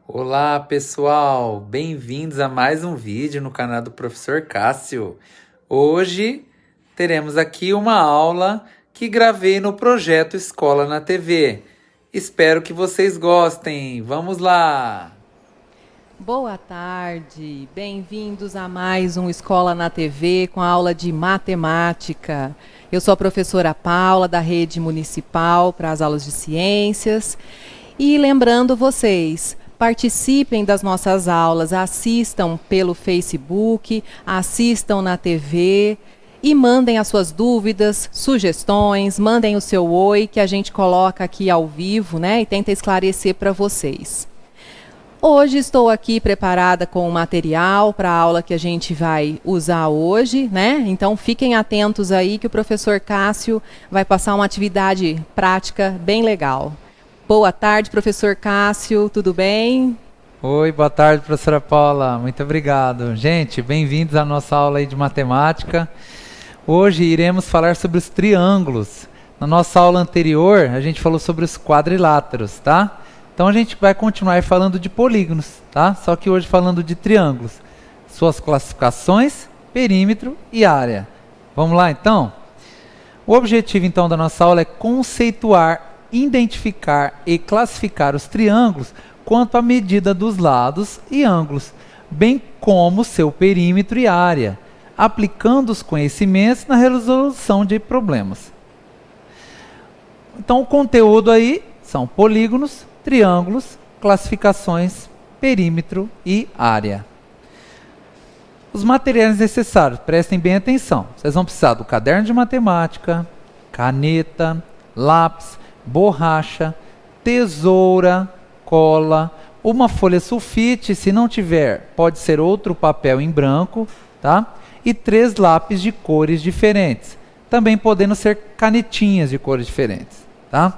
Olá pessoal, bem-vindos a mais um vídeo no canal do Professor Cássio. Hoje teremos aqui uma aula que gravei no projeto Escola na TV. Espero que vocês gostem, vamos lá! Boa tarde, bem-vindos a mais um Escola na TV com a aula de matemática. Eu sou a professora Paula da Rede Municipal para as aulas de ciências e lembrando vocês, participem das nossas aulas, assistam pelo Facebook, assistam na TV e mandem as suas dúvidas, sugestões, mandem o seu oi que a gente coloca aqui ao vivo, né, e tenta esclarecer para vocês. Hoje estou aqui preparada com o material para a aula que a gente vai usar hoje, né? Então fiquem atentos aí que o professor Cássio vai passar uma atividade prática bem legal. Boa tarde, professor Cássio, tudo bem? Oi, boa tarde, professora Paula, muito obrigado. Gente, bem-vindos à nossa aula aí de matemática. Hoje iremos falar sobre os triângulos. Na nossa aula anterior, a gente falou sobre os quadriláteros, tá? Então a gente vai continuar falando de polígonos, tá? Só que hoje falando de triângulos. Suas classificações, perímetro e área. Vamos lá então? O objetivo então da nossa aula é conceituar, identificar e classificar os triângulos quanto à medida dos lados e ângulos, bem como seu perímetro e área, aplicando os conhecimentos na resolução de problemas. Então o conteúdo aí são polígonos, triângulos, classificações, perímetro e área. Os materiais necessários, prestem bem atenção. Vocês vão precisar do caderno de matemática, caneta, lápis, borracha, tesoura, cola, uma folha sulfite, se não tiver, pode ser outro papel em branco, tá? E 3 lápis de cores diferentes, também podendo ser canetinhas de cores diferentes, tá?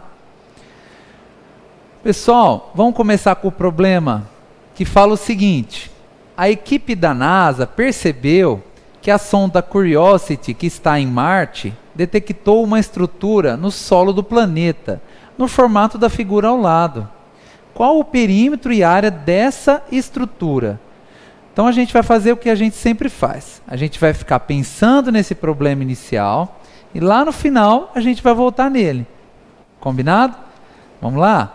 Pessoal, vamos começar com o problema que fala o seguinte: a equipe da NASA percebeu que a sonda Curiosity, que está em Marte, detectou uma estrutura no solo do planeta, no formato da figura ao lado. Qual o perímetro e área dessa estrutura? Então a gente vai fazer o que a gente sempre faz. A gente vai ficar pensando nesse problema inicial e lá no final a gente vai voltar nele. Combinado? Vamos lá?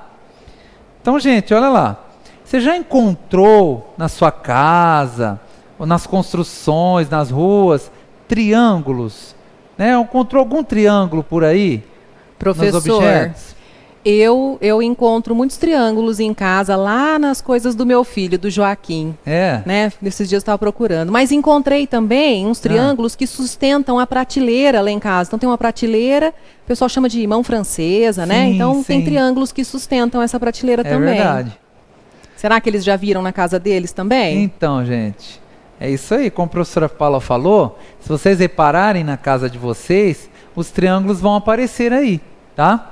Então, gente, olha lá. Você já encontrou na sua casa, ou nas construções, nas ruas, triângulos? Né? Encontrou algum triângulo por aí? Professor, nos objetos? eu encontro muitos triângulos em casa, lá nas coisas do meu filho, do Joaquim. Né? Nesses dias eu estava procurando. Mas encontrei também uns triângulos que sustentam a prateleira lá em casa. Então tem uma prateleira, o pessoal chama de mão francesa, né? Então tem triângulos que sustentam essa prateleira também. É verdade. Será que eles já viram na casa deles também? Então, gente, é isso aí. Como a professora Paula falou, se vocês repararem na casa de vocês, os triângulos vão aparecer aí, tá?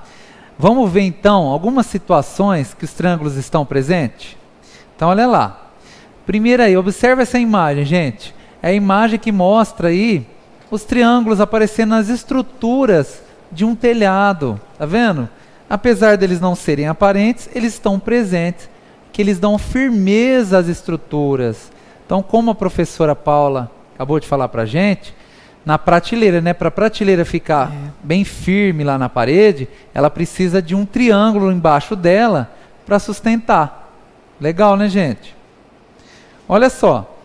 Vamos ver então algumas situações que os triângulos estão presentes? Então olha lá. Primeiro aí, observa essa imagem, gente. É a imagem que mostra aí os triângulos aparecendo nas estruturas de um telhado. Tá vendo? Apesar deles não serem aparentes, eles estão presentes, que eles dão firmeza às estruturas. Então, como a professora Paula acabou de falar pra gente, na prateleira, né? Para a prateleira ficar bem firme lá na parede, ela precisa de um triângulo embaixo dela para sustentar. Legal, né, gente? Olha só.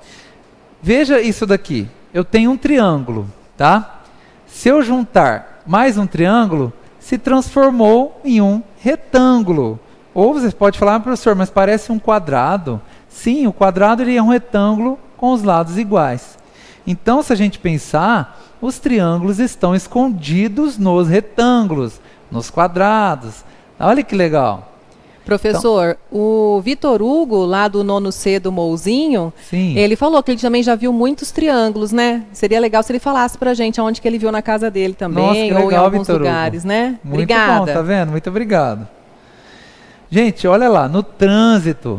Veja isso daqui. Eu tenho um triângulo, tá? Se eu juntar mais um triângulo, se transformou em um retângulo. Ou você pode falar, professor, mas parece um quadrado. Sim, o quadrado ele é um retângulo com os lados iguais. Então, se a gente pensar, os triângulos estão escondidos nos retângulos, nos quadrados. Olha que legal. Professor, então, o Vitor Hugo, lá do 9C do Mouzinho, ele falou que ele também já viu muitos triângulos, né? Seria legal se ele falasse pra gente aonde que ele viu na casa dele também. Nossa, que legal, ou em alguns Vitor lugares, Hugo, né? Muito obrigada. Bom, tá vendo? Muito obrigado. Gente, olha lá, no trânsito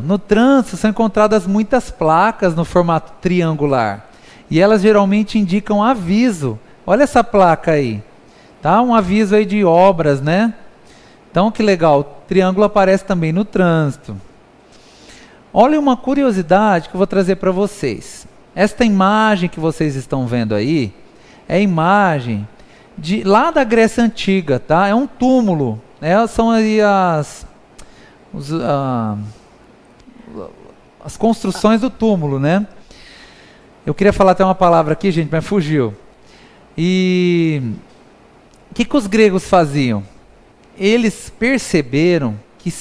são encontradas muitas placas no formato triangular. E elas geralmente indicam aviso. Olha essa placa aí. Tá? Um aviso aí de obras, né? Então, que legal. O triângulo aparece também no trânsito. Olha uma curiosidade que eu vou trazer para vocês. Esta imagem que vocês estão vendo aí é a imagem lá da Grécia Antiga, tá? É um túmulo, né? São aí as construções do túmulo, né? Eu queria falar até uma palavra aqui, gente, mas fugiu. E o que os gregos faziam? Eles perceberam que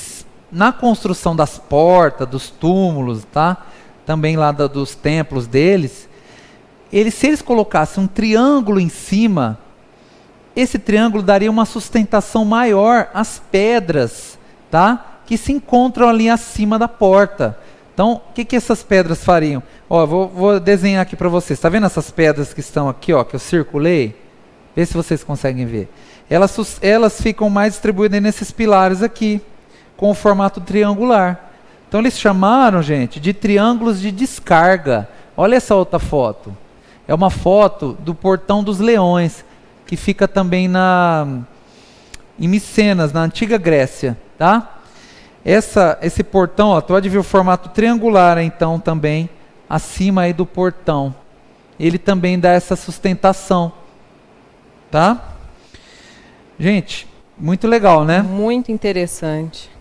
na construção das portas, dos túmulos, tá? Também lá dos templos deles, se eles colocassem um triângulo em cima, esse triângulo daria uma sustentação maior às pedras, tá? Que se encontram ali acima da porta. Então, o que essas pedras fariam? Ó, vou desenhar aqui para vocês. Está vendo essas pedras que estão aqui, ó, que eu circulei? Vê se vocês conseguem ver. Elas ficam mais distribuídas nesses pilares aqui, com o formato triangular. Então eles chamaram, gente, de triângulos de descarga. Olha essa outra foto. É uma foto do Portão dos Leões, que fica também em Micenas, na antiga Grécia, tá? Esse portão, ó, tu pode ver o formato triangular, então, também, acima aí do portão. Ele também dá essa sustentação, tá? Gente, muito legal, né? Muito interessante.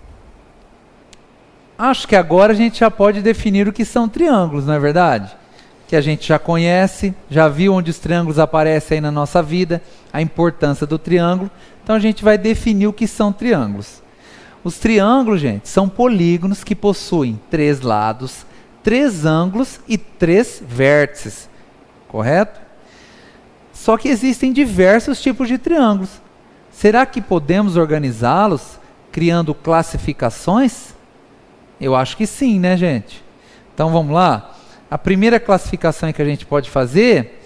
Acho que agora a gente já pode definir o que são triângulos, não é verdade? Que a gente já conhece, já viu onde os triângulos aparecem aí na nossa vida, a importância do triângulo. Então a gente vai definir o que são triângulos. Os triângulos, gente, são polígonos que possuem 3 lados, 3 ângulos e 3 vértices. Correto? Só que existem diversos tipos de triângulos. Será que podemos organizá-los criando classificações? Eu acho que sim, né, gente? Então vamos lá. A primeira classificação que a gente pode fazer,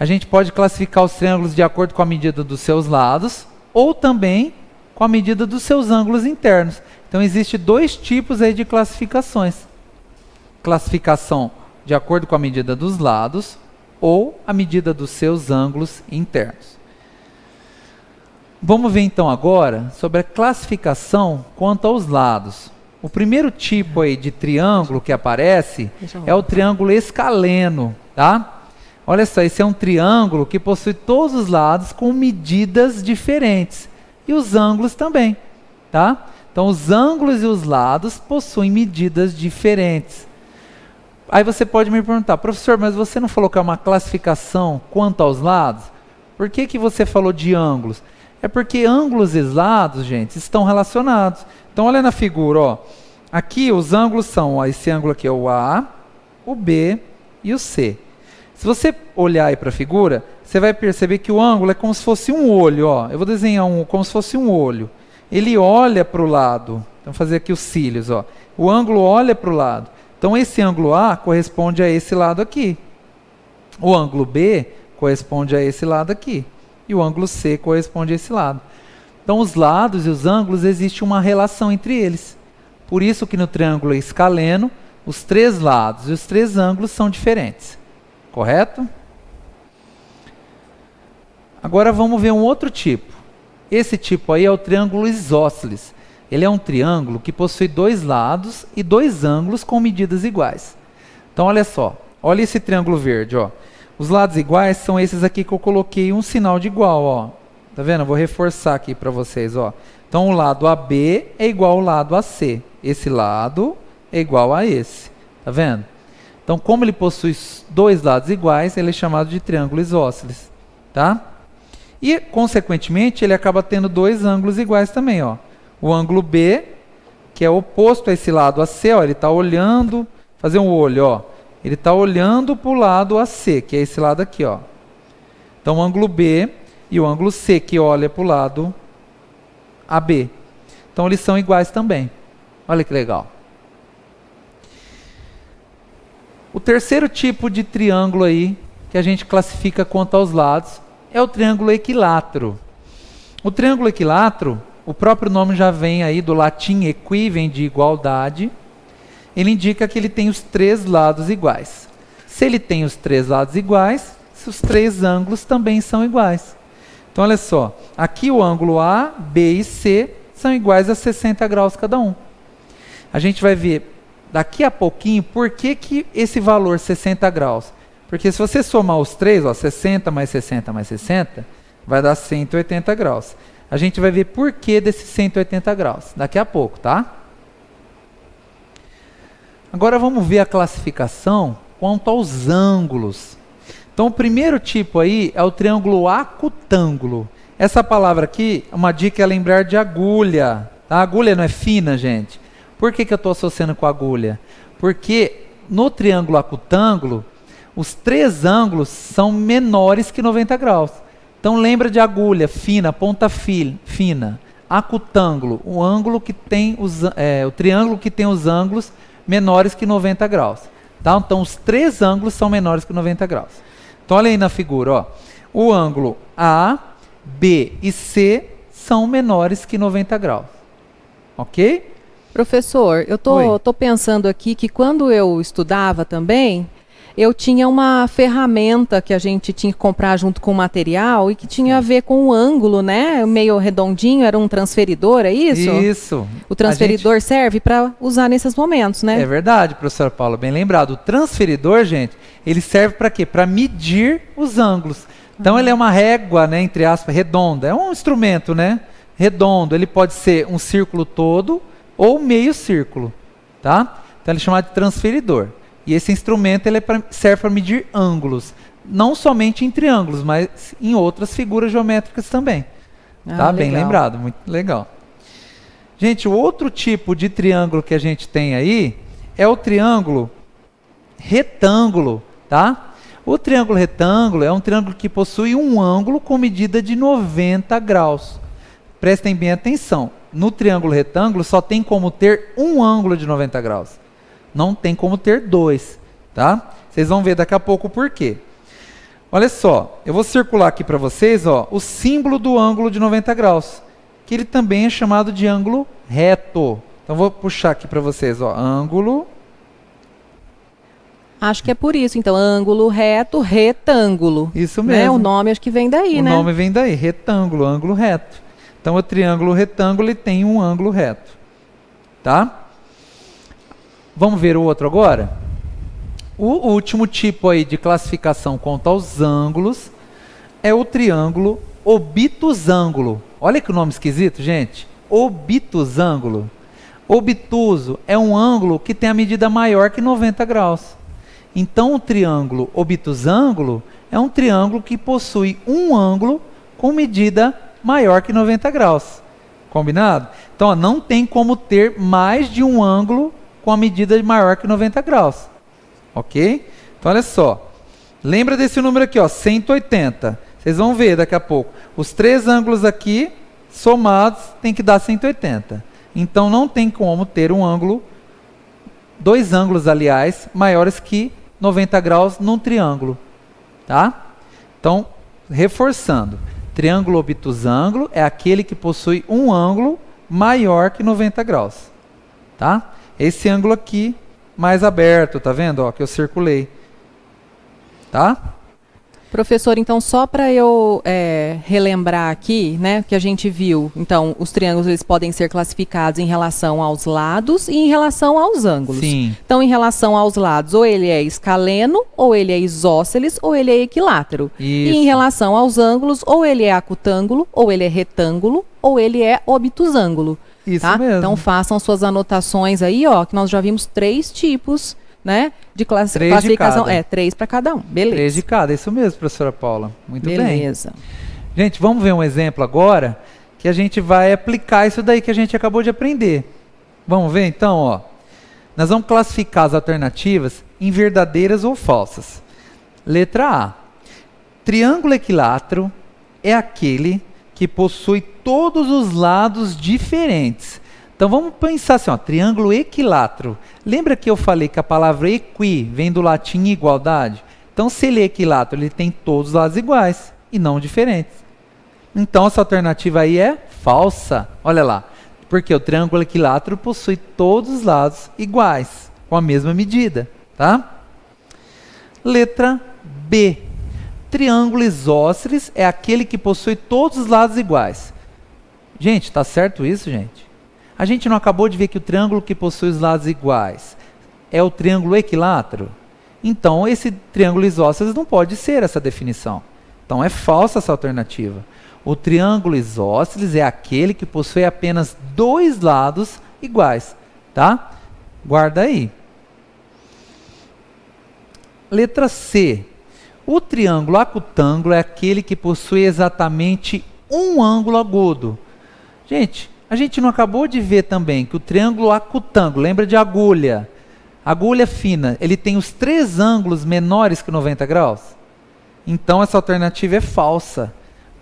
a gente pode classificar os triângulos de acordo com a medida dos seus lados ou também com a medida dos seus ângulos internos. Então existe 2 tipos aí de classificações. Classificação de acordo com a medida dos lados ou a medida dos seus ângulos internos. Vamos ver então agora sobre a classificação quanto aos lados. O primeiro tipo aí de triângulo que aparece é o triângulo escaleno, tá? Olha só, esse é um triângulo que possui todos os lados com medidas diferentes e os ângulos também, tá? Então os ângulos e os lados possuem medidas diferentes. Aí você pode me perguntar, professor, mas você não falou que é uma classificação quanto aos lados? Por que você falou de ângulos? É porque ângulos e lados, gente, estão relacionados. Então olha na figura, ó. Aqui os ângulos são, ó, esse ângulo aqui é o A, o B e o C. Se você olhar aí para a figura, você vai perceber que o ângulo é como se fosse um olho, ó. Eu vou desenhar como se fosse um olho. Ele olha para o lado. Então vou fazer aqui os cílios, ó. O ângulo olha para o lado. Então esse ângulo A corresponde a esse lado aqui. O ângulo B corresponde a esse lado aqui. E o ângulo C corresponde a esse lado. Então os lados e os ângulos, existe uma relação entre eles. Por isso que no triângulo escaleno, os 3 lados e os 3 ângulos são diferentes. Correto? Agora vamos ver um outro tipo. Esse tipo aí é o triângulo isósceles. Ele é um triângulo que possui 2 lados e 2 ângulos com medidas iguais. Então olha só, olha esse triângulo verde, ó. Os lados iguais são esses aqui que eu coloquei um sinal de igual, ó. Tá vendo? Eu vou reforçar aqui para vocês, ó. Então o lado AB é igual ao lado AC. Esse lado é igual a esse. Tá vendo? Então como ele possui 2 lados iguais, ele é chamado de triângulo isósceles, tá? E consequentemente ele acaba tendo 2 ângulos iguais também, ó. O ângulo B, que é oposto a esse lado AC, ó, ele está olhando, fazer um olho, ó. Ele está olhando para o lado AC, que é esse lado aqui, ó. Então o ângulo B e o ângulo C, que olha para o lado AB. Então eles são iguais também. Olha que legal. O terceiro tipo de triângulo aí, que a gente classifica quanto aos lados, é o triângulo equilátero. O triângulo equilátero, o próprio nome já vem aí do latim equi, vem de igualdade. Ele indica que ele tem os 3 lados iguais. Se ele tem os 3 lados iguais, os 3 ângulos também são iguais. Então olha só, aqui o ângulo A, B e C são iguais a 60 graus cada um. A gente vai ver daqui a pouquinho, por que esse valor 60 graus? Porque se você somar os três, ó, 60 mais 60 mais 60, vai dar 180 graus. A gente vai ver por que desses 180 graus, daqui a pouco, tá? Agora vamos ver a classificação quanto aos ângulos. Então o primeiro tipo aí é o triângulo acutângulo. Essa palavra aqui, uma dica é lembrar de agulha. Tá? A agulha não é fina, gente. Por que eu estou associando com agulha? Porque no triângulo acutângulo, os três ângulos são menores que 90 graus. Então lembra de agulha, fina, ponta fina. Acutângulo, o ângulo que tem o triângulo que tem os ângulos menores que 90 graus. Tá? Então os três ângulos são menores que 90 graus. Então olha aí na figura, ó. O ângulo A, B e C são menores que 90 graus. Ok? Professor, eu tô pensando aqui que quando eu estudava também, eu tinha uma ferramenta que a gente tinha que comprar junto com o material e que tinha a ver com o ângulo, né? Meio redondinho, era um transferidor, é isso? Isso. O transferidor serve para usar nesses momentos, né? É verdade, professora Paula, bem lembrado. O transferidor, gente, ele serve para quê? Para medir os ângulos. Então ele é uma régua, né, entre aspas, redonda. É um instrumento, né? Redondo. Ele pode ser um círculo todo ou meio círculo, tá? Então ele é chamado de transferidor. E esse instrumento ele serve para medir ângulos, não somente em triângulos, mas em outras figuras geométricas também. Tá? Bem lembrado, muito legal. Gente, o outro tipo de triângulo que a gente tem aí é o triângulo retângulo, tá? O triângulo retângulo é um triângulo que possui um ângulo com medida de 90 graus. Prestem bem atenção, no triângulo retângulo só tem como ter um ângulo de 90 graus. Não tem como ter dois, tá? Vocês vão ver daqui a pouco o porquê. Olha só, eu vou circular aqui para vocês, ó, o símbolo do ângulo de 90 graus, que ele também é chamado de ângulo reto. Então vou puxar aqui para vocês, ó, ângulo. Acho que é por isso, então, ângulo reto, retângulo. Isso mesmo. Né? O nome acho que vem daí, né? O nome vem daí, retângulo, ângulo reto. Então o triângulo retângulo ele tem um ângulo reto, tá? Vamos ver o outro agora? O último tipo aí de classificação quanto aos ângulos é o triângulo obtusângulo. Olha que nome esquisito, gente. Obtusângulo. Obtuso é um ângulo que tem a medida maior que 90 graus. Então o triângulo obtusângulo é um triângulo que possui um ângulo com medida maior que 90 graus. Combinado? Então ó, não tem como ter mais de um ângulo com a medida maior que 90 graus. Ok? Então, olha só. Lembra desse número aqui, ó, 180. Vocês vão ver daqui a pouco. Os três ângulos aqui, somados, tem que dar 180. Então, não tem como ter um ângulo, dois ângulos, aliás, maiores que 90 graus num triângulo. Tá? Então, reforçando. Triângulo obtusângulo é aquele que possui um ângulo maior que 90 graus. Tá? Esse ângulo aqui, mais aberto, tá vendo? Ó, que eu circulei. Tá? Professor, então só para eu relembrar aqui, né, que a gente viu, então os triângulos eles podem ser classificados em relação aos lados e em relação aos ângulos. Sim. Então em relação aos lados, ou ele é escaleno, ou ele é isósceles, ou ele é equilátero. Isso. E em relação aos ângulos, ou ele é acutângulo, ou ele é retângulo, ou ele é obtusângulo. Isso tá? mesmo. Então façam suas anotações aí, ó, que nós já vimos 3 tipos, né, de classificação. De cada. 3 para cada um. Beleza. 3 de cada, isso mesmo, professora Paula. Muito bem. Beleza. Gente, vamos ver um exemplo agora que a gente vai aplicar isso daí que a gente acabou de aprender. Vamos ver então, ó. Nós vamos classificar as alternativas em verdadeiras ou falsas. Letra A. Triângulo equilátero é aquele que possui todos os lados diferentes. Então vamos pensar assim, ó, triângulo equilátero. Lembra que eu falei que a palavra equi vem do latim igualdade? Então se ele é equilátero, ele tem todos os lados iguais e não diferentes. Então essa alternativa aí é falsa. Olha lá, porque o triângulo equilátero possui todos os lados iguais, com a mesma medida, tá? Letra B. Triângulo isósceles é aquele que possui todos os lados iguais. Gente, tá certo isso, gente? A gente não acabou de ver que o triângulo que possui os lados iguais é o triângulo equilátero? Então, esse triângulo isósceles não pode ser essa definição. Então, é falsa essa alternativa. O triângulo isósceles é aquele que possui apenas dois lados iguais, tá? Guarda aí. Letra C. O triângulo acutângulo é aquele que possui exatamente um ângulo agudo. Gente, a gente não acabou de ver também que o triângulo acutângulo, lembra de agulha? Agulha fina, ele tem os três ângulos menores que 90 graus? Então essa alternativa é falsa,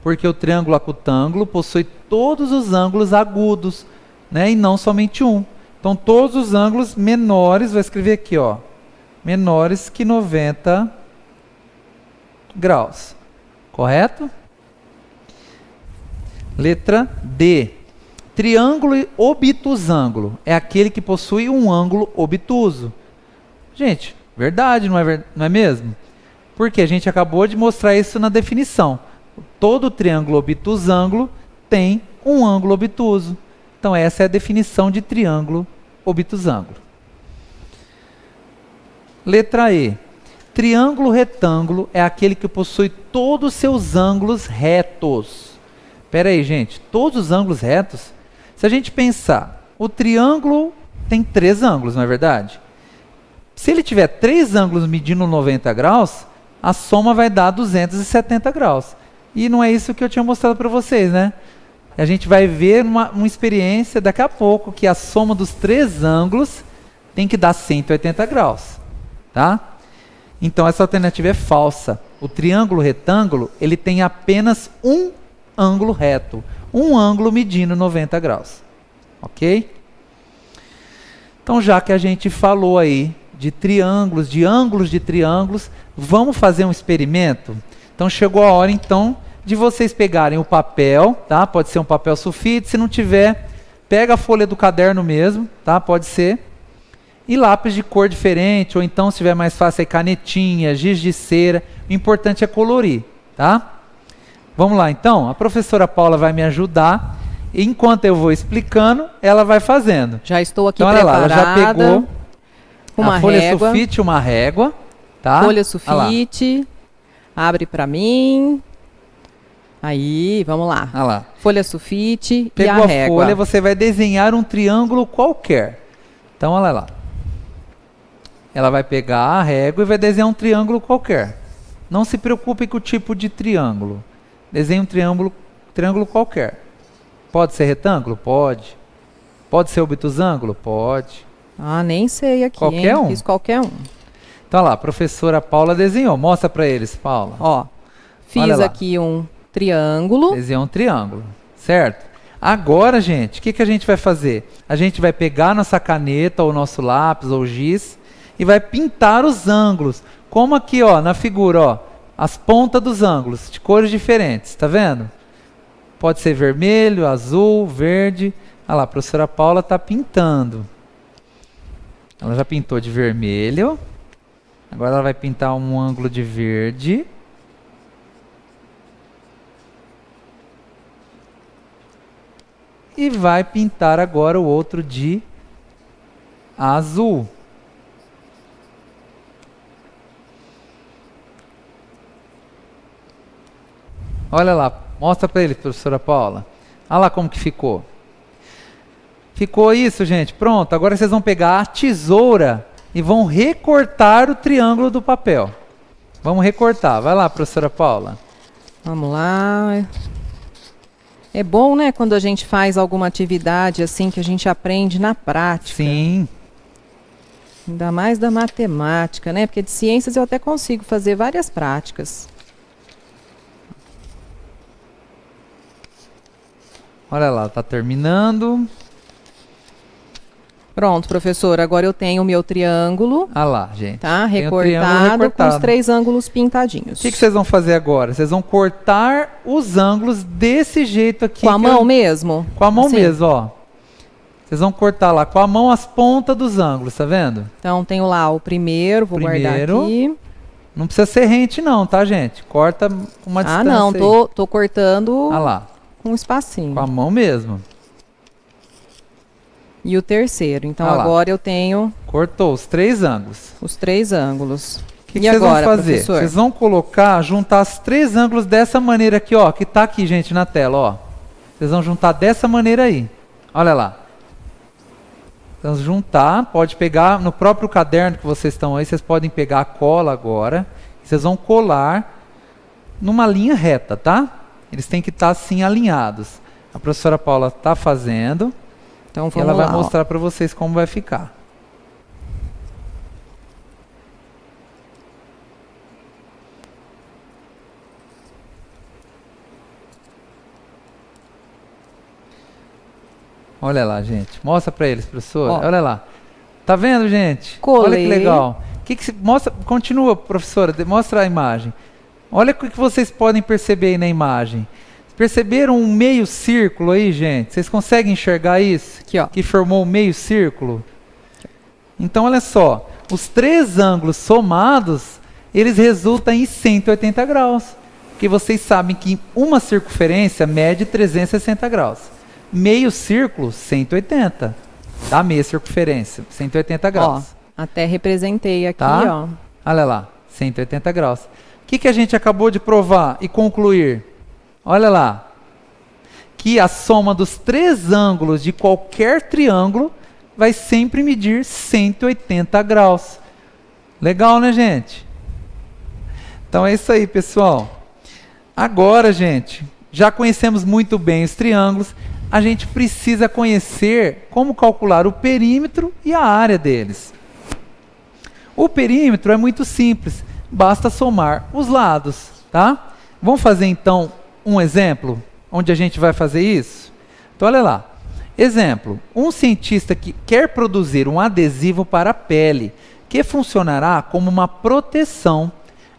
porque o triângulo acutângulo possui todos os ângulos agudos, né, e não somente um. Então todos os ângulos menores, vou escrever aqui, ó, menores que 90 graus. Correto? Letra D. Triângulo obtusângulo é aquele que possui um ângulo obtuso. Gente, verdade, não é mesmo? Porque a gente acabou de mostrar isso na definição. Todo triângulo obtusângulo tem um ângulo obtuso. Então essa é a definição de triângulo obtusângulo. Letra E. Triângulo retângulo é aquele que possui todos os seus ângulos retos. Espera aí, gente. Todos os ângulos retos? Se a gente pensar, o triângulo tem três ângulos, não é verdade? Se ele tiver três ângulos medindo 90 graus, a soma vai dar 270 graus. E não é isso que eu tinha mostrado para vocês, né? A gente vai ver uma experiência daqui a pouco que a soma dos três ângulos tem que dar 180 graus, tá? Então essa alternativa é falsa. O triângulo retângulo, ele tem apenas um ângulo reto, um ângulo medindo 90 graus, ok? Então já que a gente falou aí de triângulos, de ângulos de triângulos, vamos fazer um experimento? Então chegou a hora então de vocês pegarem o papel, tá? Pode ser um papel sulfite, se não tiver, pega a folha do caderno mesmo, tá? Pode ser. E lápis de cor diferente, ou então se tiver mais fácil aí canetinha, giz de cera, o importante é colorir, tá? Vamos lá então, a professora Paula vai me ajudar, e enquanto eu vou explicando, ela vai fazendo. Já estou aqui então, olha lá, preparada. ela já pegou uma a folha régua. sulfite, uma régua, tá? Folha sulfite, abre para mim. Aí, vamos lá. Olha lá. Folha sulfite Pegou e a régua. folha, você vai desenhar um triângulo qualquer. Então, olha lá. Ela vai pegar a régua e vai desenhar um triângulo qualquer. Não se preocupe com o tipo de triângulo. Desenhe um triângulo qualquer. Pode ser retângulo? Pode. Pode ser obtusângulo? Pode. Ah, nem sei aqui, qualquer hein? um. Fiz qualquer um. Então, olha lá, a professora Paula desenhou. Mostra para eles, Paula. Ó, fiz aqui um triângulo. Desenhou um triângulo, certo? Agora, gente, o que a gente vai fazer? A gente vai pegar nossa caneta, ou nosso lápis, ou giz, e vai pintar os ângulos. Como aqui, ó, na figura, ó, as pontas dos ângulos, de cores diferentes, tá vendo? Pode ser vermelho, azul, verde. Olha lá, a professora Paula está pintando. Ela já pintou de vermelho. Agora ela vai pintar um ângulo de verde. E vai pintar agora o outro de azul. Olha lá, mostra para ele, professora Paula. Olha lá como que ficou. Ficou isso, gente. Pronto, agora vocês vão pegar a tesoura e vão recortar o triângulo do papel. Vamos recortar. Vai lá, professora Paula. Vamos lá. É bom, né, quando a gente faz alguma atividade assim que a gente aprende na prática. Sim. Ainda mais da matemática, né? Porque de ciências eu até consigo fazer várias práticas. Olha lá, tá terminando. Pronto, professora, agora eu tenho o meu triângulo. Ah lá, gente. Tá? Tem o triângulo Recortado com os recortado. 3 ângulos pintadinhos. O que vocês vão fazer agora? Vocês vão cortar os ângulos desse jeito aqui. Com a mão mesmo? Com a mão Assim? mesmo, ó. Vocês vão cortar lá com a mão as pontas dos ângulos, tá vendo? Então tenho lá o primeiro, vou guardar aqui. Não precisa ser rente não, tá, gente? Corta com uma distância. Ah, não, aí. tô cortando Ah lá, com um espacinho. com a mão mesmo. E o terceiro. Então Ah lá. agora eu tenho Cortou os 3 ângulos. os 3 ângulos. O que E vocês agora, vão fazer? professor? Vocês vão colocar, juntar os 3 ângulos dessa maneira aqui, ó, que tá aqui, gente, na tela, ó. Vocês vão juntar dessa maneira aí. Olha lá. Então, juntar, pode pegar no próprio caderno que vocês estão aí, vocês podem pegar a cola agora. Vocês vão colar numa linha reta, tá? Eles têm que estar assim alinhados. A professora Paula está fazendo. Então E vamos ela vai lá, mostrar para vocês como vai ficar. Olha lá, gente. Mostra para eles, professor. Ó. Olha lá. Tá vendo, gente? Colei. Olha que legal. Mostra, continua, professora. Mostra a imagem. Olha o que vocês podem perceber aí na imagem. Perceberam um meio círculo aí, gente? Vocês conseguem enxergar isso? Aqui, ó. Que formou um meio círculo? Então, olha só. Os 3 ângulos somados, eles resultam em 180 graus. Porque vocês sabem que uma circunferência mede 360 graus. Meio círculo, 180. Tá? Meia circunferência, 180 graus. Ó, até representei aqui, Tá? ó. Olha lá, 180 graus. O que a gente acabou de provar e concluir? Olha lá. Que a soma dos 3 ângulos de qualquer triângulo vai sempre medir 180 graus. Legal, né, gente? Então é isso aí, pessoal. Agora, gente, já conhecemos muito bem os triângulos. A gente precisa conhecer como calcular o perímetro e a área deles. O perímetro é muito simples, basta somar os lados, tá? Vamos fazer então um exemplo onde a gente vai fazer isso? Então olha lá. Exemplo, um cientista que quer produzir um adesivo para a pele, que funcionará como uma proteção,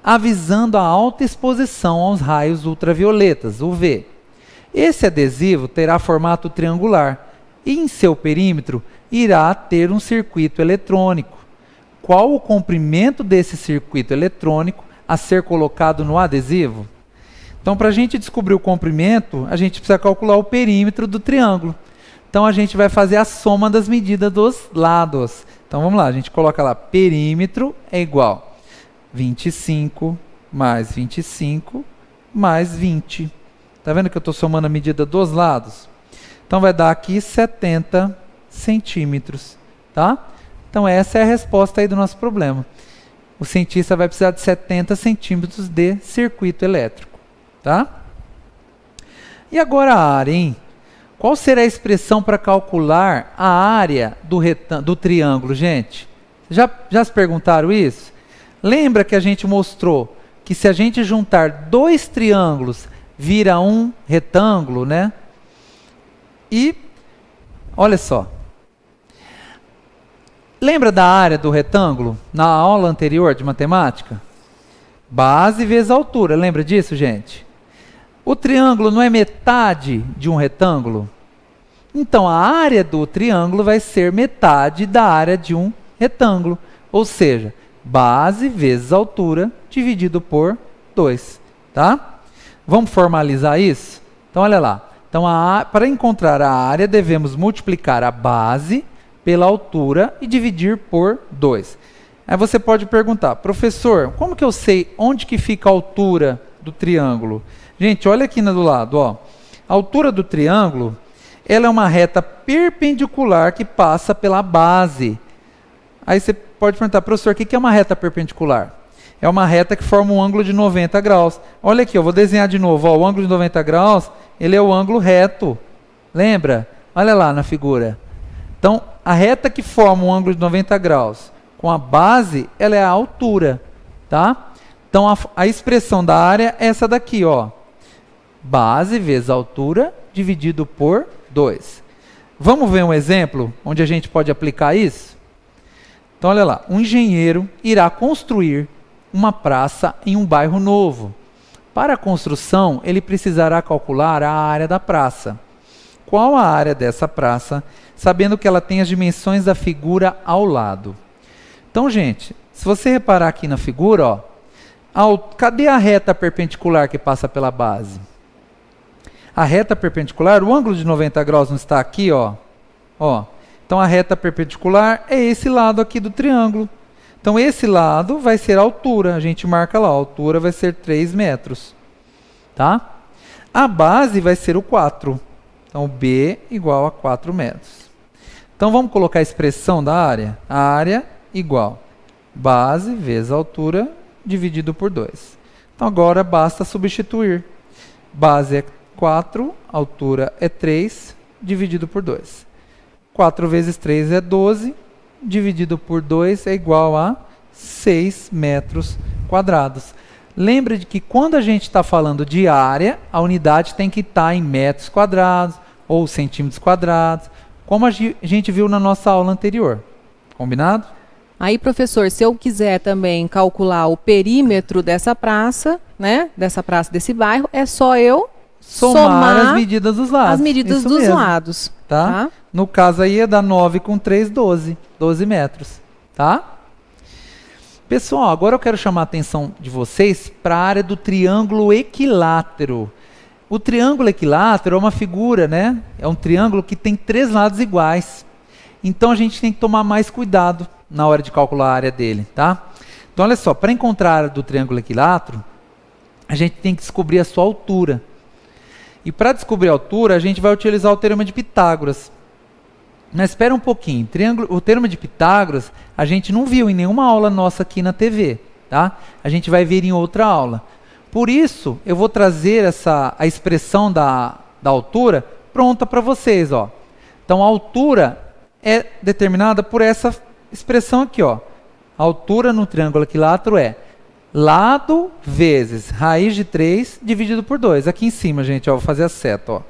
avisando a alta exposição aos raios ultravioletas, UV. Esse adesivo terá formato triangular e em seu perímetro irá ter um circuito eletrônico. Qual o comprimento desse circuito eletrônico a ser colocado no adesivo? Então, para a gente descobrir o comprimento, a gente precisa calcular o perímetro do triângulo. Então, a gente vai fazer a soma das medidas dos lados. Então, vamos lá, a gente coloca lá, perímetro é igual 25 mais 25 mais 20. Tá vendo que eu estou somando a medida dos lados? Então vai dar aqui 70 centímetros, tá? Então essa é a resposta aí do nosso problema. O cientista vai precisar de 70 centímetros de circuito elétrico, tá? E agora a área, hein? Qual será a expressão para calcular a área do triângulo, gente? Já se perguntaram isso? Lembra que a gente mostrou que se a gente juntar 2 triângulos vira um retângulo, né? E, olha só. Lembra da área do retângulo na aula anterior de matemática? Base vezes altura, lembra disso, gente? O triângulo não é metade de um retângulo? Então, a área do triângulo vai ser metade da área de um retângulo. Ou seja, base vezes altura dividido por 2, tá? Vamos formalizar isso? Então, olha lá. Então, para encontrar a área, devemos multiplicar a base pela altura e dividir por 2. Aí você pode perguntar, professor, como que eu sei onde que fica a altura do triângulo? Gente, olha aqui do lado, ó. A altura do triângulo, ela é uma reta perpendicular que passa pela base. Aí você pode perguntar, professor, o que é uma reta perpendicular? É uma reta que forma um ângulo de 90 graus. Olha aqui, eu vou desenhar de novo. Ó, o ângulo de 90 graus, ele é o ângulo reto. Lembra? Olha lá na figura. Então, a reta que forma um ângulo de 90 graus com a base, ela é a altura. Tá? Então, a expressão da área é essa daqui. Ó. Base vezes altura dividido por 2. Vamos ver um exemplo onde a gente pode aplicar isso? Então, olha lá. Um engenheiro irá construir uma praça em um bairro novo. Para a construção, ele precisará calcular a área da praça. Qual a área dessa praça, sabendo que ela tem as dimensões da figura ao lado? Então, gente, se você reparar aqui na figura, ó, cadê a reta perpendicular que passa pela base? A reta perpendicular, o ângulo de 90 graus não está aqui, ó. Então a reta perpendicular é esse lado aqui do triângulo. Então esse lado vai ser a altura, a gente marca lá, a altura vai ser 3 metros. Tá? A base vai ser o 4. Então B igual a 4 metros. Então vamos colocar a expressão da área. A área igual base vezes a altura dividido por 2. Então agora basta substituir. Base é 4, altura é 3, dividido por 2. 4 vezes 3 é 12, dividido por 2 é igual a 6 metros quadrados. Lembra de que quando a gente está falando de área, a unidade tem que estar em metros quadrados ou centímetros quadrados, como a gente viu na nossa aula anterior. Combinado? Aí, professor, se eu quiser também calcular o perímetro dessa praça, né, desse bairro, é só eu somar as medidas dos lados. As medidas Isso dos mesmo. lados. Tá? No caso aí é dar 9 com 3, 12. 12 metros. Tá? Pessoal, agora eu quero chamar a atenção de vocês para a área do triângulo equilátero. O triângulo equilátero é uma figura, né? É um triângulo que tem 3 lados iguais. Então a gente tem que tomar mais cuidado na hora de calcular a área dele, tá? Então olha só, para encontrar a área do triângulo equilátero, a gente tem que descobrir a sua altura. E para descobrir a altura, a gente vai utilizar o teorema de Pitágoras. Mas espera um pouquinho, o teorema de Pitágoras a gente não viu em nenhuma aula nossa aqui na TV, tá? A gente vai ver em outra aula. Por isso, eu vou trazer a expressão da altura pronta para vocês, ó. Então a altura é determinada por essa expressão aqui, ó. A altura no triângulo equilátero é lado vezes raiz de 3 dividido por 2. Aqui em cima, gente, ó, vou fazer a seta, ó.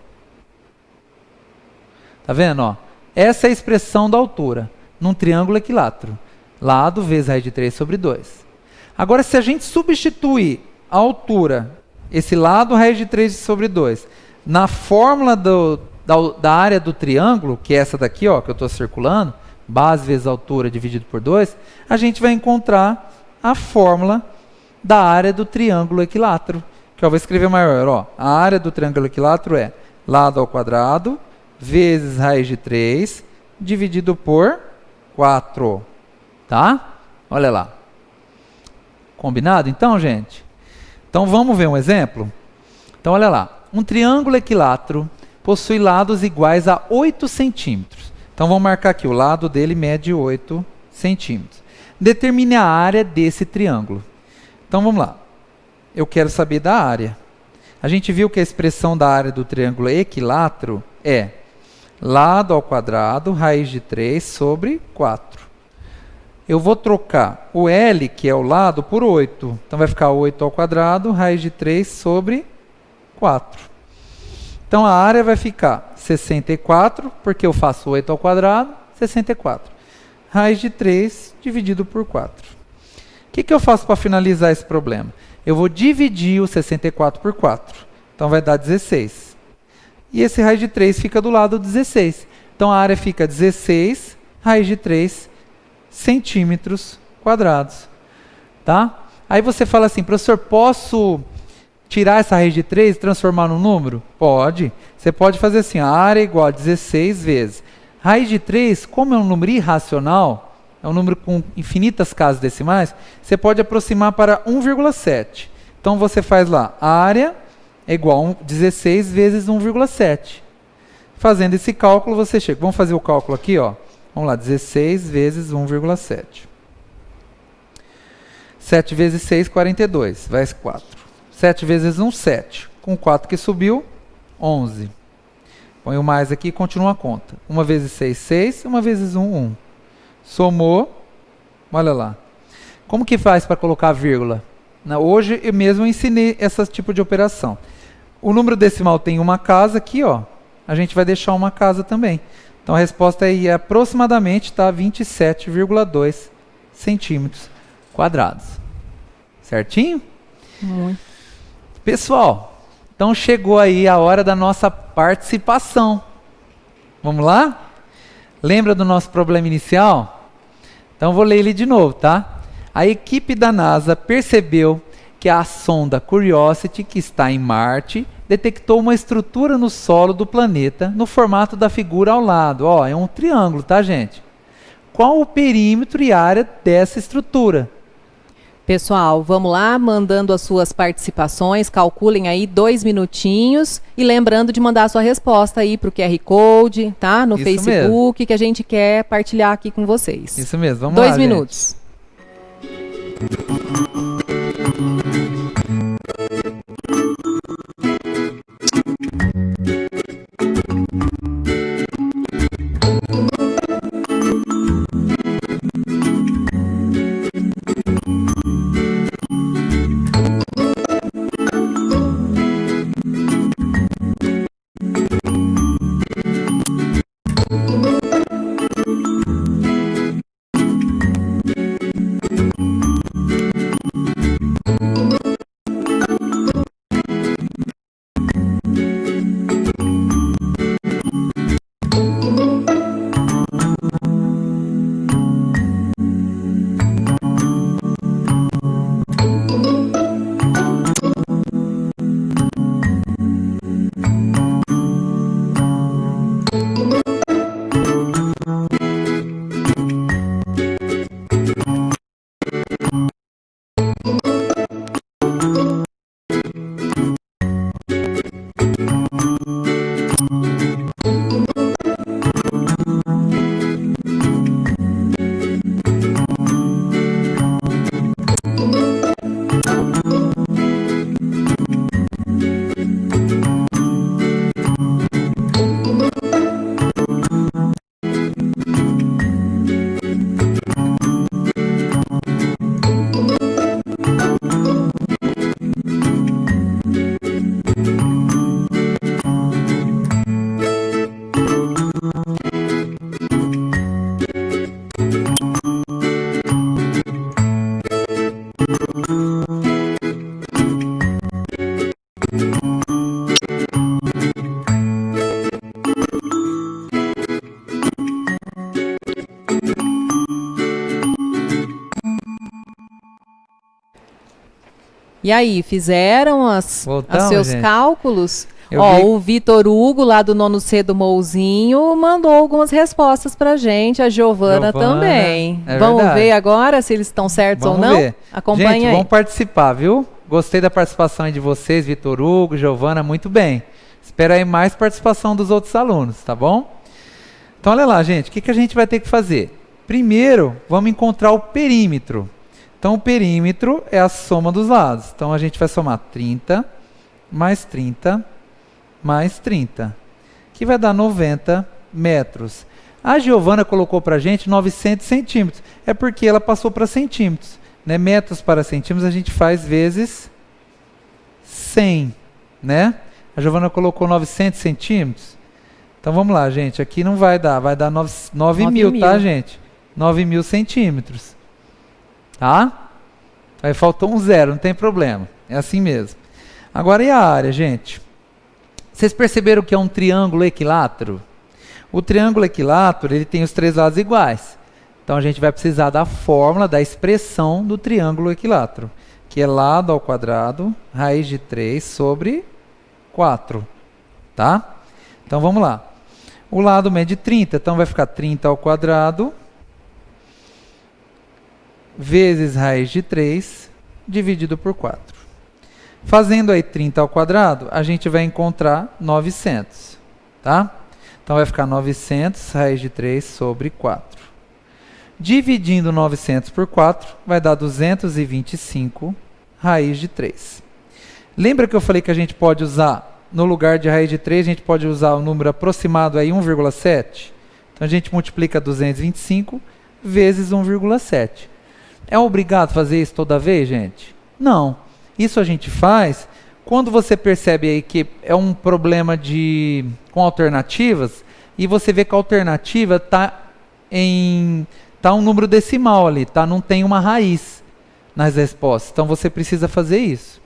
Tá vendo, ó? Essa é a expressão da altura num triângulo equilátero. Lado vezes raiz de 3 sobre 2. Agora, se a gente substituir a altura, esse lado raiz de 3 sobre 2, na fórmula da área do triângulo, que é essa daqui, ó, que eu estou circulando, base vezes altura dividido por 2, a gente vai encontrar a fórmula da área do triângulo equilátero. Que eu vou escrever maior, ó. A área do triângulo equilátero é lado ao quadrado vezes raiz de 3 dividido por 4. Tá? Olha lá. Combinado então, gente? Então vamos ver um exemplo? Então olha lá. Um triângulo equilátero possui lados iguais a 8 centímetros. Então vamos marcar aqui, o lado dele mede 8 centímetros. Determine a área desse triângulo. Então vamos lá. Eu quero saber da área. A gente viu que a expressão da área do triângulo equilátero é lado ao quadrado, raiz de 3 sobre 4. Eu vou trocar o L, que é o lado, por 8. Então vai ficar 8 ao quadrado, raiz de 3 sobre 4. Então a área vai ficar 64, porque eu faço 8 ao quadrado, 64. Raiz de 3 dividido por 4. O que eu faço para finalizar esse problema? Eu vou dividir o 64 por 4. Então vai dar 16. E esse raiz de 3 fica do lado do 16. Então a área fica 16, raiz de 3 centímetros quadrados. Tá? Aí você fala assim, professor, posso tirar essa raiz de 3 e transformar num número? Pode. Você pode fazer assim, a área é igual a 16 vezes. Raiz de 3, como é um número irracional, é um número com infinitas casas decimais, você pode aproximar para 1,7. Então você faz lá, a área é igual a 16 vezes 1,7. Fazendo esse cálculo, você chega. Vamos fazer o cálculo aqui, ó. Vamos lá, 16 vezes 1,7. 7 vezes 6, 42. Vai 4. 7 vezes 1, 7. Com 4 que subiu, 11. Põe o mais aqui e continua a conta. 1 vezes 6, 6. 1 vezes 1, 1. Somou. Olha lá. Como que faz para colocar vírgula? Hoje eu mesmo ensinei esse tipo de operação. O número decimal tem uma casa aqui, ó. A gente vai deixar uma casa também. Então a resposta aí é aproximadamente 27,2 centímetros quadrados. Certinho? Muito. Pessoal, então chegou aí a hora da nossa participação. Vamos lá? Lembra do nosso problema inicial? Então vou ler ele de novo, tá? A equipe da NASA percebeu que a sonda Curiosity, que está em Marte, detectou uma estrutura no solo do planeta no formato da figura ao lado. Ó, é um triângulo, tá, gente? Qual o perímetro e área dessa estrutura? Pessoal, vamos lá, mandando as suas participações, calculem aí 2 minutinhos e lembrando de mandar a sua resposta aí para o QR Code, tá? No Isso Facebook, mesmo. que a gente quer partilhar aqui com vocês. Isso mesmo, vamos 2 lá, minutos. E aí, fizeram os seus gente. cálculos? O Vitor Hugo, lá do 9º C do Mouzinho, mandou algumas respostas pra gente, a Giovana também. Vamos ver agora se eles estão certos ou não? Acompanha gente, aí. Vamos participar, viu? Gostei da participação de vocês, Vitor Hugo, Giovana, muito bem. Espero aí mais participação dos outros alunos, tá bom? Então, olha lá, gente, o que a gente vai ter que fazer? Primeiro, vamos encontrar o perímetro. Então, o perímetro é a soma dos lados. Então, a gente vai somar 30 mais 30 mais 30, que vai dar 90 metros. A Giovana colocou para a gente 900 centímetros. É porque ela passou para centímetros. Né? Metros para centímetros a gente faz vezes 100. Né? A Giovana colocou 900 centímetros. Então, vamos lá, gente. Aqui não vai dar 9 mil, tá, gente? 9 mil centímetros. Tá? Aí faltou um zero, não tem problema. É assim mesmo. Agora, e a área, gente? Vocês perceberam que é um triângulo equilátero? O triângulo equilátero, ele tem os 3 lados iguais. Então, a gente vai precisar da fórmula, da expressão do triângulo equilátero, que é lado ao quadrado, raiz de 3 sobre 4. Tá? Então, vamos lá. O lado mede 30, então vai ficar 30 ao quadrado vezes raiz de 3 dividido por 4. Fazendo aí 30 ao quadrado, a gente vai encontrar 900, tá? Então vai ficar 900 raiz de 3 sobre 4. Dividindo 900 por 4, vai dar 225 raiz de 3. Lembra que eu falei que a gente pode usar, no lugar de raiz de 3, a gente pode usar o número aproximado aí, 1,7? Então a gente multiplica 225 vezes 1,7. É obrigado a fazer isso toda vez, gente? Não. Isso a gente faz quando você percebe aí que é um problema com alternativas e você vê que a alternativa está um número decimal ali, tá? Não tem uma raiz nas respostas. Então você precisa fazer isso.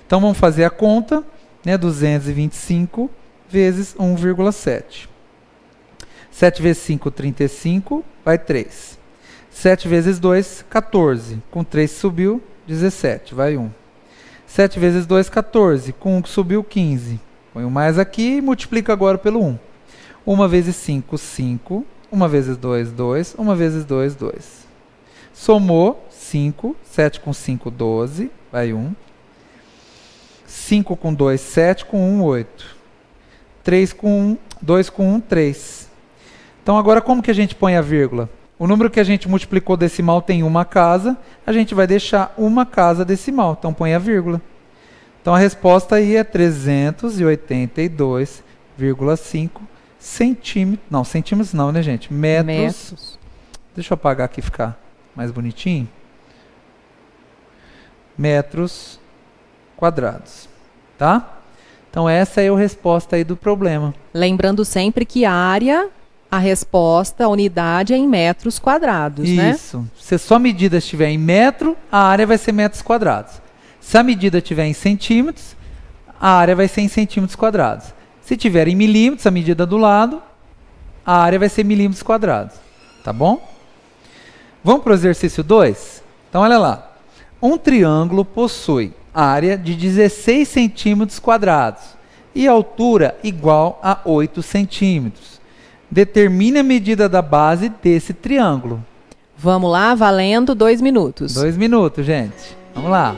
Então vamos fazer a conta, né? 225 vezes 1,7. 7 vezes 5, 35, vai 3. 7 vezes 2, 14. Com 3 subiu, 17, vai 1. 7 vezes 2, 14. Com 1 que subiu, 15. Põe o mais aqui e multiplica agora pelo 1. 1 vezes 5, 5. 1 vezes 2, 2. 1 vezes 2, 2. Somou, 5. 7 com 5, 12. Vai 1. 5 com 2, 7. Com 1, 8. 3 com 1, 2 com 1, 3. Então agora como que a gente põe a vírgula? O número que a gente multiplicou decimal tem uma casa, a gente vai deixar uma casa decimal, então põe a vírgula. Então a resposta aí é 382,5 centímetros. Não, centímetros não, né, gente? Metros. Deixa eu apagar aqui ficar mais bonitinho. Metros quadrados, tá? Então essa é a resposta aí do problema. Lembrando sempre que área, a resposta, a unidade é em metros quadrados, né? Isso. Se a sua medida estiver em metro, a área vai ser metros quadrados. Se a medida estiver em centímetros, a área vai ser em centímetros quadrados. Se tiver em milímetros, a medida do lado, a área vai ser milímetros quadrados. Tá bom? Vamos para o exercício 2? Então, olha lá. Um triângulo possui área de 16 centímetros quadrados e altura igual a 8 centímetros. Determine a medida da base desse triângulo. Vamos lá, valendo 2 minutos. 2 minutos, gente. Vamos lá.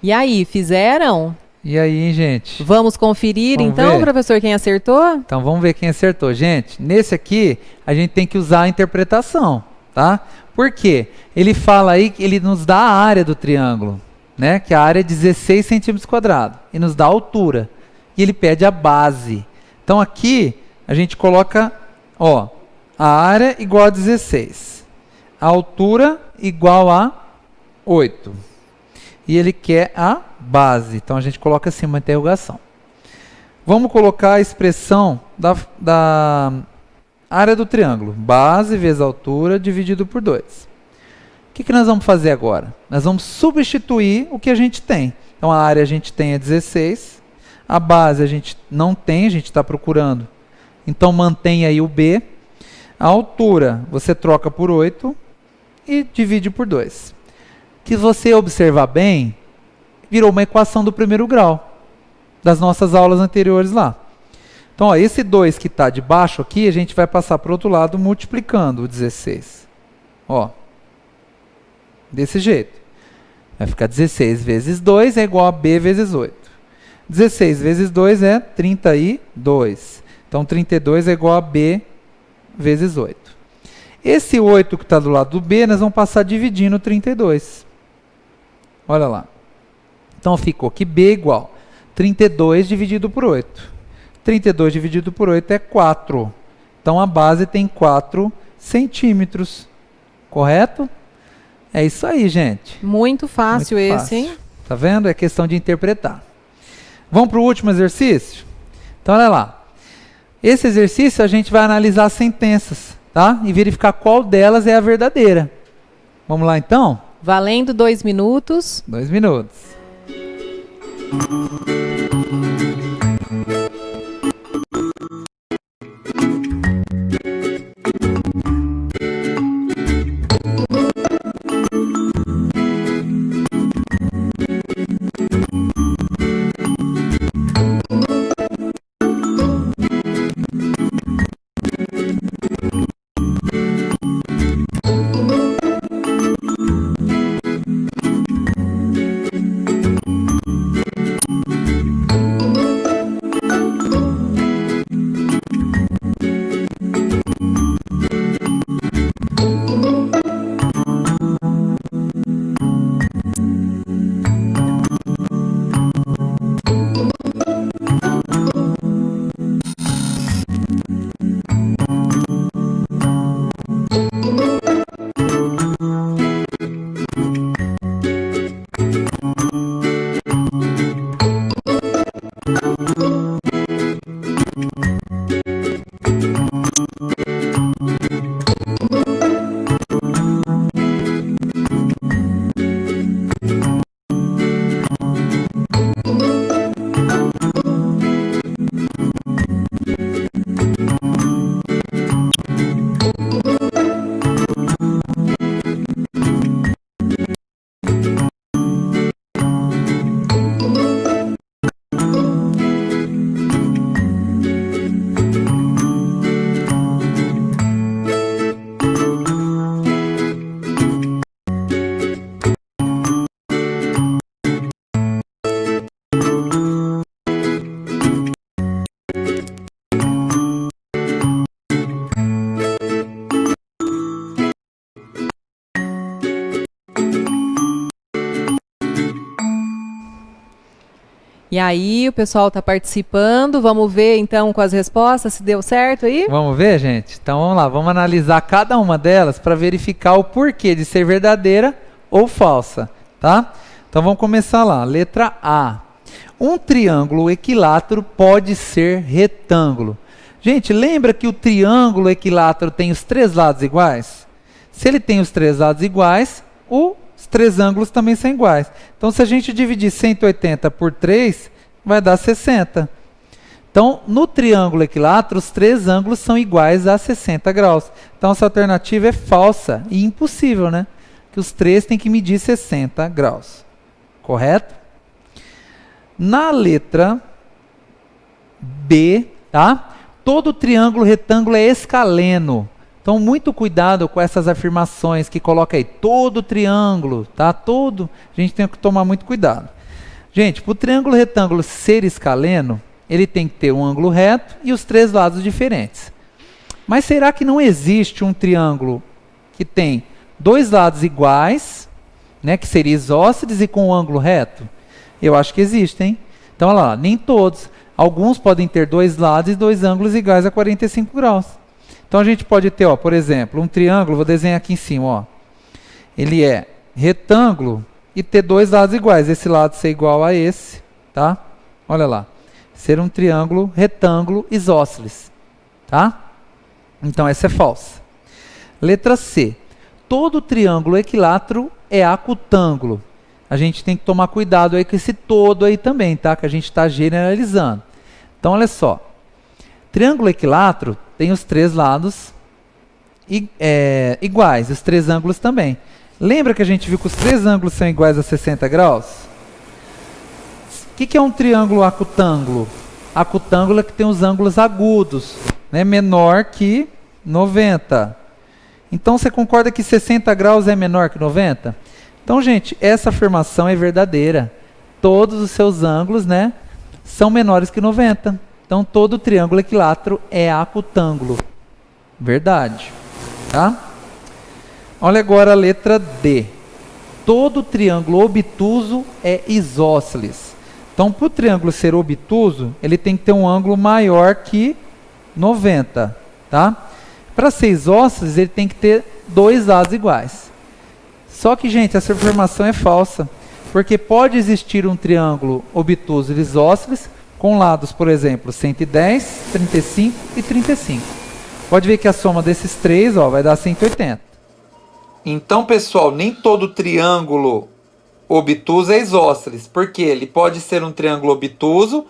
E aí, fizeram? E aí, hein, gente? Vamos conferir, Vamos então, ver? professor, quem acertou? Então vamos ver quem acertou. Gente, nesse aqui a gente tem que usar a interpretação, tá? Por quê? Ele fala aí que ele nos dá a área do triângulo, né? Que a área é 16 centímetros quadrados. E nos dá a altura. E ele pede a base. Então aqui a gente coloca, ó, a área igual a 16. A altura igual a 8. E ele quer a base. Então a gente coloca assim uma interrogação. Vamos colocar a expressão da área do triângulo. Base vezes altura dividido por 2. O que nós vamos fazer agora? Nós vamos substituir o que a gente tem. Então a área a gente tem é 16. A base a gente não tem, a gente está procurando. Então mantém aí o B. A altura você troca por 8 e divide por 2. Que você observar bem, virou uma equação do primeiro grau, das nossas aulas anteriores lá. Então, ó, esse 2 que está de baixo aqui, a gente vai passar para o outro lado multiplicando o 16. Ó, desse jeito. Vai ficar 16 vezes 2 é igual a B vezes 8. 16 vezes 2 é 32. Então, 32 é igual a B vezes 8. Esse 8 que está do lado do B, nós vamos passar dividindo 32. Olha lá. Então ficou que B igual 32 dividido por 8. 32 dividido por 8 é 4. Então a base tem 4 centímetros. Correto? É isso aí, gente. Muito fácil Muito esse, fácil. hein? Tá vendo? É questão de interpretar. Vamos para o último exercício? Então, olha lá. Esse exercício a gente vai analisar as sentenças, tá? E verificar qual delas é a verdadeira. Vamos lá, então? Valendo 2 minutos. 2 minutos. E aí, o pessoal está participando. Vamos ver, então, com as respostas, se deu certo aí? Vamos ver, gente? Então vamos lá, vamos analisar cada uma delas para verificar o porquê de ser verdadeira ou falsa, tá? Então vamos começar lá. Letra A. Um triângulo equilátero pode ser retângulo. Gente, lembra que o triângulo equilátero tem os 3 lados iguais? Se ele tem os 3 lados iguais, os 3 ângulos também são iguais. Então, se a gente dividir 180 por 3, vai dar 60. Então, no triângulo equilátero, os 3 ângulos são iguais a 60 graus. Então, essa alternativa é falsa e impossível, né? Que os 3 têm que medir 60 graus. Correto? Na letra B, tá? Todo triângulo retângulo é escaleno. Então, muito cuidado com essas afirmações que coloca aí, todo triângulo, tá? Todo, a gente tem que tomar muito cuidado. Gente, para o triângulo retângulo ser escaleno, ele tem que ter um ângulo reto e os 3 lados diferentes. Mas será que não existe um triângulo que tem 2 lados iguais, né, que seria isósceles e com um ângulo reto? Eu acho que existe, hein? Então, olha lá, nem todos. Alguns podem ter 2 lados e 2 ângulos iguais a 45 graus. Então, a gente pode ter, ó, por exemplo, um triângulo, vou desenhar aqui em cima, ó. Ele é retângulo e ter 2 lados iguais. Esse lado ser igual a esse, tá? Olha lá. Ser um triângulo retângulo isósceles, tá? Então, essa é falsa. Letra C. Todo triângulo equilátero é acutângulo. A gente tem que tomar cuidado aí com esse todo aí também, tá? Que a gente está generalizando. Então, olha só. Triângulo equilátero tem os 3 lados iguais, os 3 ângulos também. Lembra que a gente viu que os 3 ângulos são iguais a 60 graus? O que é um triângulo acutângulo? Acutângulo é que tem os ângulos agudos, né? Menor que 90. Então, você concorda que 60 graus é menor que 90? Então, gente, essa afirmação é verdadeira. Todos os seus ângulos, né, são menores que 90. Então, todo triângulo equilátero é acutângulo. Verdade. Tá? Olha agora a letra D. todo triângulo obtuso é isósceles. Então, para o triângulo ser obtuso, ele tem que ter um ângulo maior que 90, tá? Para ser isósceles, ele tem que ter dois lados iguais. Só que, gente, essa informação é falsa, porque pode existir um triângulo obtuso isósceles com lados, por exemplo, 110, 35 e 35. Pode ver que a soma desses três, ó, vai dar 180. Então, pessoal, nem todo triângulo obtuso é isósceles, porque ele pode ser um triângulo obtuso,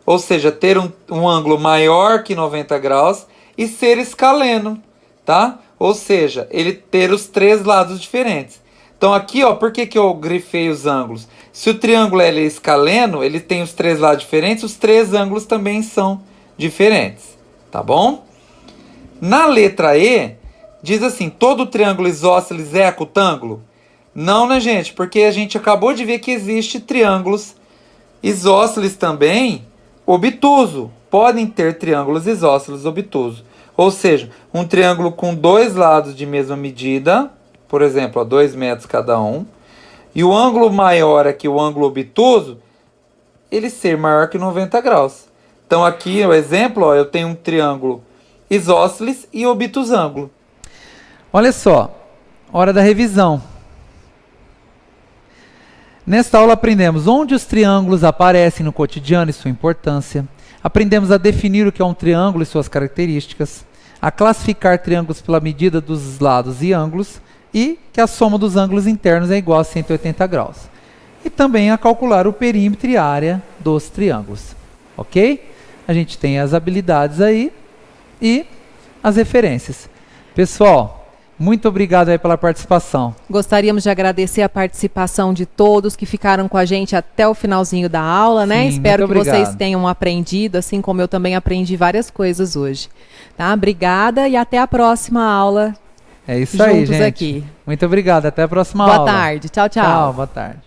ou seja, ter um ângulo maior que 90 graus, e ser escaleno, tá? Ou seja, ele ter os três lados diferentes. Então aqui, ó, por que eu grifei os ângulos? Se o triângulo é escaleno, ele tem os três lados diferentes, os três ângulos também são diferentes, tá bom? Na letra E, diz assim, todo triângulo isósceles é acutângulo? Não, né, gente? Porque a gente acabou de ver que existe triângulos isósceles também obtuso. Podem ter triângulos isósceles obtusos. Ou seja, um triângulo com dois lados de mesma medida, por exemplo, 2 metros cada um, e o ângulo maior aqui, o ângulo obtuso, ele ser maior que 90 graus. Então aqui, o exemplo, ó, eu tenho um triângulo isósceles e obtusângulo. Olha só, hora da revisão. Nesta aula aprendemos onde os triângulos aparecem no cotidiano e sua importância. Aprendemos a definir o que é um triângulo e suas características, a classificar triângulos pela medida dos lados e ângulos, e que a soma dos ângulos internos é igual a 180 graus. E também a calcular o perímetro e área dos triângulos. Ok? A gente tem as habilidades aí e as referências. Pessoal, muito obrigado aí pela participação. Gostaríamos de agradecer a participação de todos que ficaram com a gente até o finalzinho da aula, né? Sim, espero que obrigado. vocês tenham aprendido, assim como eu também aprendi várias coisas hoje. Tá? Obrigada e até a próxima aula. É isso aí, gente. Aqui. Muito obrigado. Até a próxima aula. Boa tarde. Tchau, tchau. Tchau, boa tarde.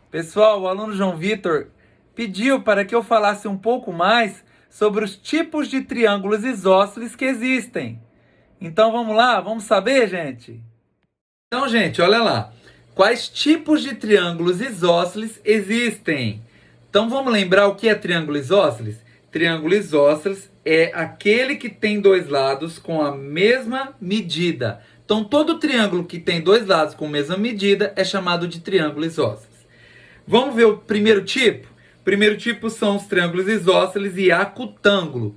Pessoal, o aluno João Vitor pediu para que eu falasse um pouco mais sobre os tipos de triângulos isósceles que existem. Então vamos lá, vamos saber, gente? Então, gente, olha lá. Quais tipos de triângulos isósceles existem? Então vamos lembrar o que é triângulo isósceles? Triângulo isósceles é aquele que tem dois lados com a mesma medida. Então todo triângulo que tem dois lados com a mesma medida é chamado de triângulo isósceles. Vamos ver o primeiro tipo? O primeiro tipo são os triângulos isósceles e acutângulo.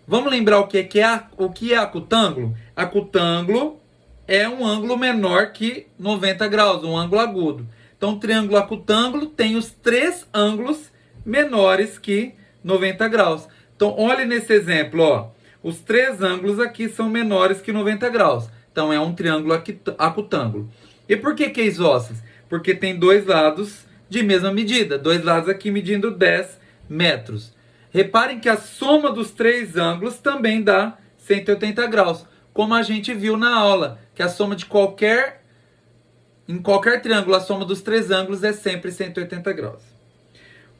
Vamos lembrar o que é acutângulo? Acutângulo é um ângulo menor que 90 graus, um ângulo agudo. Então, o triângulo acutângulo tem os três ângulos menores que 90 graus. Então, olhe nesse exemplo, ó. Os três ângulos aqui são menores que 90 graus. Então, é um triângulo acutângulo. E por que é isósceles? Porque tem dois lados de mesma medida. Dois lados aqui medindo 10 metros. Reparem que a soma dos três ângulos também dá 180 graus, como a gente viu na aula, que a soma de em qualquer triângulo, a soma dos três ângulos é sempre 180 graus.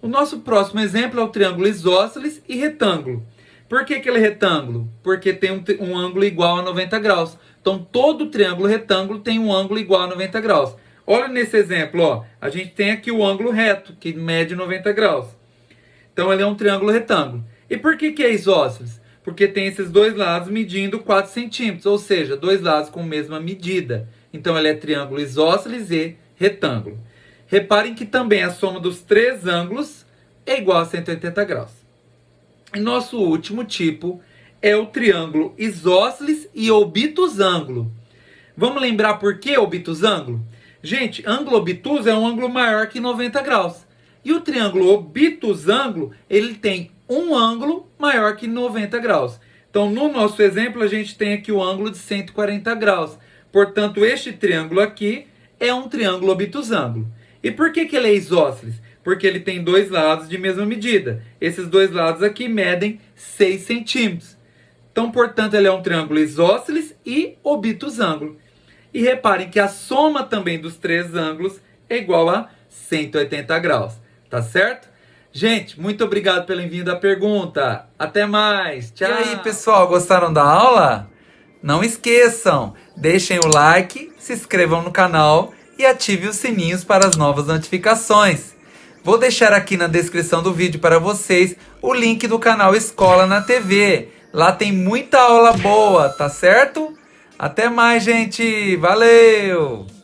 O nosso próximo exemplo é o triângulo isósceles e retângulo. Por que ele é retângulo? Porque tem um ângulo igual a 90 graus. Então, todo triângulo retângulo tem um ângulo igual a 90 graus. Olha nesse exemplo, ó, a gente tem aqui o ângulo reto, que mede 90 graus. Então, ele é um triângulo retângulo. E por que é isósceles? Porque tem esses dois lados medindo 4 centímetros, ou seja, dois lados com a mesma medida. Então, ele é triângulo isósceles e retângulo. Reparem que também a soma dos três ângulos é igual a 180 graus. E nosso último tipo é o triângulo isósceles e obtusângulo. Vamos lembrar por que obtusângulo? Gente, ângulo obtuso é um ângulo maior que 90 graus. E o triângulo obtusângulo, ele tem um ângulo maior que 90 graus. Então, no nosso exemplo, a gente tem aqui o ângulo de 140 graus. Portanto, este triângulo aqui é um triângulo obtusângulo. E por que ele é isósceles? Porque ele tem dois lados de mesma medida. Esses dois lados aqui medem 6 centímetros. Então, portanto, ele é um triângulo isósceles e obtusângulo. E reparem que a soma também dos três ângulos é igual a 180 graus. Tá certo? Gente, muito obrigado pelo envio da pergunta. Até mais. Tchau. E aí, pessoal, gostaram da aula? Não esqueçam, deixem o like, se inscrevam no canal e ative os sininhos para as novas notificações. Vou deixar aqui na descrição do vídeo para vocês o link do canal Escola na TV. Lá tem muita aula boa, tá certo? Até mais, gente! Valeu!